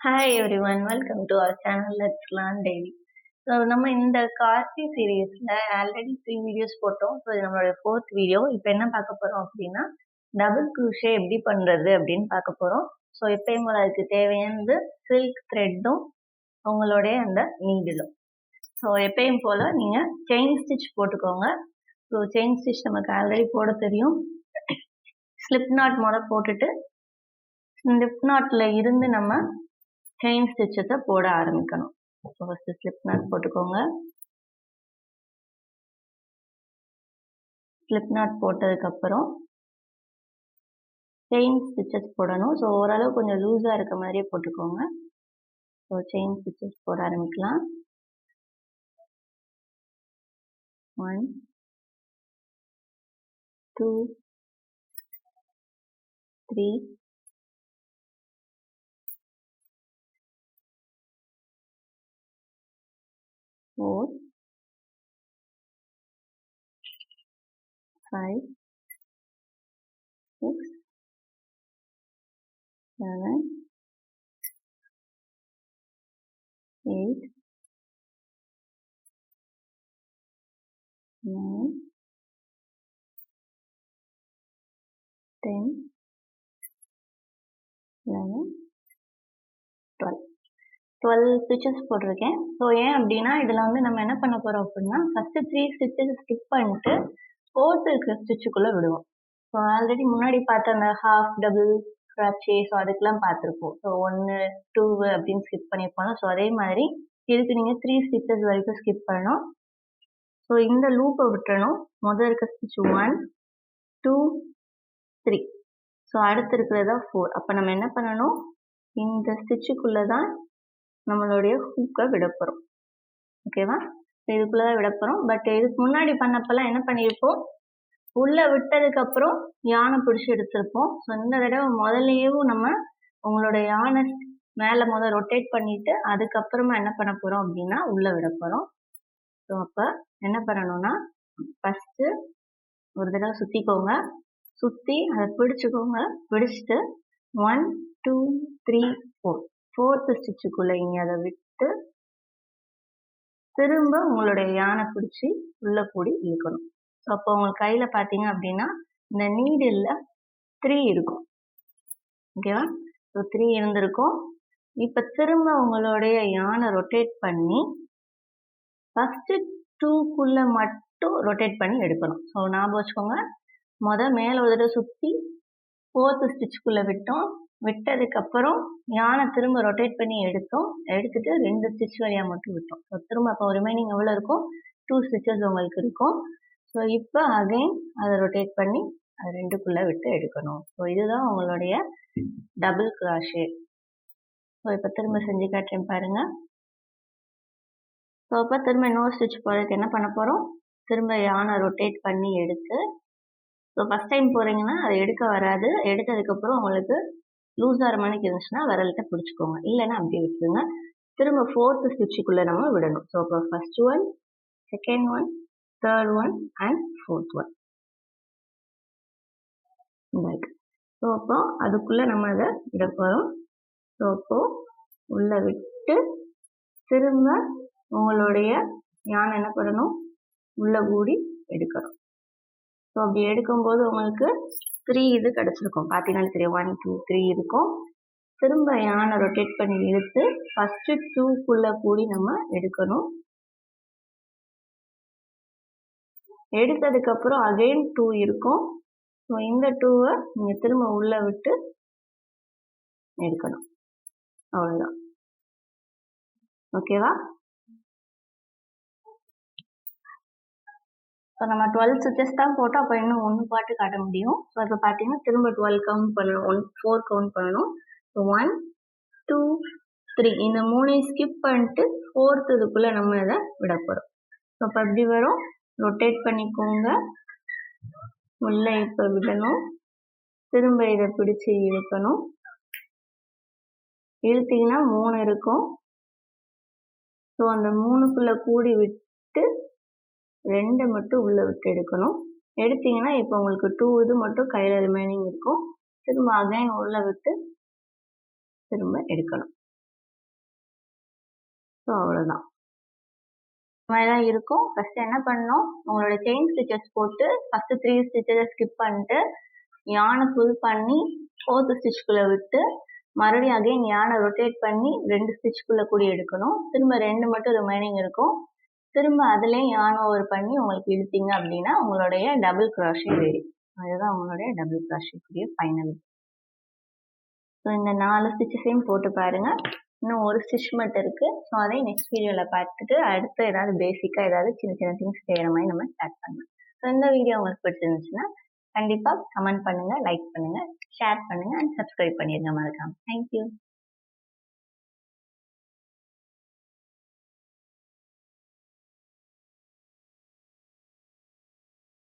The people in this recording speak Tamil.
Hi everyone, welcome to our channel Let's Learn Daily. So நம்ம இந்த கார்த்தி சீரீஸ்ல ஆல்ரெடி 3 வீடியோஸ் போட்டோம். ஸோ இது நம்மளோட 4th வீடியோ. இப்போ என்ன பார்க்க போறோம் அப்படின்னா டபுள் க்ரூஷே எப்படி பண்றது அப்படின்னு பார்க்க போறோம். ஸோ எப்பயும் போல அதுக்கு தேவையானது சில்க் த்ரெட்டும் உங்களுடைய அந்த நீடிலும். ஸோ எப்பயும் போல நீங்க செயின் ஸ்டிச் போட்டுக்கோங்க. ஸோ செயின் ஸ்டிச் நமக்கு ஆல்ரெடி போட தெரியும். ஸ்லிப் நாட் முதல் போட்டுட்டு ஸ்லிப் நாட்ல இருந்து நம்ம செயின் ஸ்டிச்சஸை போட ஆரம்பிக்கணும். ஸோ ஃபர்ஸ்ட் ஸ்லிப் நாட் போட்டுக்கோங்க. ஸ்லிப் நாட் போட்டதுக்கப்புறம் செயின் ஸ்டிச்சஸ் போடணும். ஸோ ஓரளவு கொஞ்சம் லூஸாக இருக்க மாதிரியே போட்டுக்கோங்க. ஸோ செயின் ஸ்டிச்சஸ் போட ஆரம்பிக்கலாம். 1 2 3 4 5 6 7 8 9 10 11 12 ஸ்டிச்சஸ் போட்டிருக்கேன். ஸோ ஏன் அப்படின்னா இதில் வந்து நம்ம என்ன பண்ண போகிறோம் அப்படின்னா ஃபஸ்ட்டு 3 ஸ்டிச்சஸ் ஸ்கிப் பண்ணிட்டு 4th இருக்கிற ஸ்டிச்சுக்குள்ளே விடுவோம். ஸோ ஆல்ரெடி முன்னாடி பார்த்த அந்த ஹாஃப் டபுள் crochet ஸோ அதுக்கெல்லாம் பார்த்துருப்போம். ஸோ 1 2 அப்படின்னு ஸ்கிப் பண்ணியிருப்போம். ஸோ அதே மாதிரி இதுக்கு நீங்கள் 3 ஸ்டிச்சஸ் வரைக்கும் ஸ்கிப் பண்ணணும். ஸோ இந்த லூப்பை விட்டுறணும். முதல் இருக்க ஸ்டிச் 1 2 3. ஸோ அடுத்து இருக்கிறதா 4. அப்போ நம்ம என்ன பண்ணணும், இந்த ஸ்டிச்சுக்குள்ளே தான் நம்மளுடைய ஹூக்கை விட போகிறோம். ஓகேவா? இதுக்குள்ளே தான் விட போகிறோம். பட் இதுக்கு முன்னாடி பண்ணப்பெல்லாம் என்ன பண்ணியிருப்போம், உள்ளே விட்டதுக்கப்புறம் யானை பிடிச்சி எடுத்திருப்போம். ஸோ இந்த தடவை முதல்லையும் நம்ம உங்களோட யானை மேலே ரொட்டேட் பண்ணிவிட்டு அதுக்கப்புறமா என்ன பண்ண போகிறோம் அப்படின்னா உள்ளே விட போகிறோம். ஸோ அப்போ என்ன பண்ணணும்னா ஃபஸ்ட்டு ஒரு தடவை சுற்றிக்கோங்க. சுற்றி அதை பிடிச்சிக்கோங்க. பிடிச்சிட்டு 1 2 3 4 4th ஸ்டிச்சுக்குள்ளே இங்கே அதை விட்டு திரும்ப உங்களுடைய யானை பிடிச்சி உள்ளே கூடி இழுக்கணும். ஸோ அப்போ உங்களுக்கு கையில் பார்த்தீங்க அப்படின்னா இந்த நீடில் 3 இருக்கும். ஓகேவா? ஸோ 3 இருந்திருக்கும். இப்போ திரும்ப உங்களுடைய யானை ரொட்டேட் பண்ணி ஃபஸ்ட்டு 2க்குள்ளே மட்டும் ரொட்டேட் பண்ணி எடுக்கணும். ஸோ ஞாபகம் வச்சுக்கோங்க, மேலே ஒரு தடவை சுற்றி 4th ஸ்டிச்சுக்குள்ளே விட்டோம். விட்டதுக்கப்புறம் யானை திரும்ப ரொட்டேட் பண்ணி எடுத்தோம். எடுத்துட்டு 2 ஸ்டிச் வழியாக மட்டும் விட்டோம். ஸோ திரும்ப அப்போ ரிமைனிங் எவ்வளோ இருக்கும், 2 ஸ்டிச்சஸ் உங்களுக்கு இருக்கும். ஸோ இப்போ அகைன் அதை ரொட்டேட் பண்ணி அது 2க்குள்ளே விட்டு எடுக்கணும். ஸோ இதுதான் உங்களுடைய டபுள் crochet. ஸோ இப்போ திரும்ப செஞ்சு காட்டுறேன் பாருங்க. ஸோ அப்போ திரும்ப இன்னொரு ஸ்டிச் போகிறதுக்கு என்ன பண்ண போகிறோம், திரும்ப யானை ரொட்டேட் பண்ணி எடுத்து, ஸோ ஃபஸ்ட் டைம் போகிறீங்கன்னா அதை எடுக்க வராது. எடுத்ததுக்கப்புறம் உங்களுக்கு லூஸாகிற மாதிரி இருந்துச்சுன்னா விரல்கிட்ட பிடிச்சிக்கோங்க, இல்லைன்னா அப்படியே விட்டுருங்க. திரும்ப 4th ஸ்டிச்சுக்குள்ளே நம்ம விடணும். ஸோ அப்போ first 1 second 1 third 1 and 4th 1 இருக்கு. ஸோ அப்போ அதுக்குள்ளே நம்ம அதை விட போகிறோம். ஸோ அப்போது உள்ளே விட்டு திரும்ப உங்களுடைய யானை என்ன பண்ணணும், உள்ளே கூடி எடுக்கணும். ஸோ அப்படி எடுக்கும்போது உங்களுக்கு 3 இது கிடச்சிருக்கும். பார்த்தீங்கன்னா தெரியும், 1 2 3 இருக்கும். திரும்ப யானை ரொட்டேட் பண்ணி இழுத்து ஃபஸ்ட்டு 2க்குள்ளே கூடி நம்ம எடுக்கணும். எடுத்ததுக்கப்புறம் அகைன் 2 இருக்கும். ஸோ இந்த 2வை நீங்கள் திரும்ப உள்ளே விட்டு எடுக்கணும். அவ்வளோதான். ஓகேவா? ஸோ நம்ம 12 ஸ்டிச்சஸ் தான் போட்டோம். அப்போ இன்னும் 1 பாட்டு காட்ட முடியும். ஸோ இப்போ பார்த்தீங்கன்னா திரும்ப 12 கவுண்ட் பண்ணணும், 4 கவுண்ட் பண்ணணும். ஸோ 1 2 3 இந்த 3 ஸ்கிப் பண்ணிட்டு 4th இதுக்குள்ளே நம்ம இதை விட போகிறோம். ஸோ அப்போ எப்படி வரும், ரொட்டேட் பண்ணிக்கோங்க, உள்ளே இப்போ விடணும், திரும்ப இதை பிடிச்சி இழுக்கணும். இழுத்தீங்கன்னா 3 இருக்கும். ஸோ அந்த 3க்குள்ளே கூடி விட்டு 2 மட்டும் உள்ளே விட்டு எடுக்கணும். எடுத்தீங்கன்னா இப்போ உங்களுக்கு 2 இது மட்டும் கையில் ரிமைனிங் இருக்கும். திரும்ப அகைன் உள்ளே விட்டு திரும்ப எடுக்கணும். ஸோ அவ்வளோதான். இந்த மாதிரி தான் இருக்கும். ஃபஸ்ட்டு என்ன பண்ணணும், உங்களோட செயின் ஸ்டிச்சஸ் போட்டு ஃபஸ்ட்டு 3 ஸ்டிச்சஸை ஸ்கிப் பண்ணிட்டு யானை புல் பண்ணி 4th ஸ்டிச்சுக்குள்ளே விட்டு மறுபடியும் அகைன் யானை ரொட்டேட் பண்ணி 2 ஸ்டிச்சுக்குள்ளே கூடி எடுக்கணும். திரும்ப 2 மட்டும் ரிமைனிங் இருக்கும். திரும்ப அதுலேயும் யானை ஓவர் பண்ணி உங்களுக்கு இழுத்தீங்க அப்படின்னா உங்களுடைய டபுள் க்ராஷே ரெடி. அதுதான் உங்களுடைய டபுள் க்ராஷேக்குரிய ஃபைனல். ஸோ இந்த 4 ஸ்டிச்சஸையும் போட்டு பாருங்க. இன்னும் ஒரு ஸ்டிச் மட்டும் இருக்கு. ஸோ அதை நெக்ஸ்ட் வீடியோவில் பார்த்துட்டு அடுத்து ஏதாவது பேசிக்காக ஏதாவது சின்ன சின்ன திங்ஸ் செய்கிற மாதிரி நம்ம ஸ்டார்ட் பண்ணலாம். ஸோ இந்த வீடியோ உங்களுக்கு பிடிச்சிருந்துச்சுன்னா கண்டிப்பாக கமெண்ட் பண்ணுங்க, லைக் பண்ணுங்க, ஷேர் பண்ணுங்க அண்ட் சப்ஸ்கிரைப் பண்ணிடுங்க மறக்காம. தேங்க்யூ.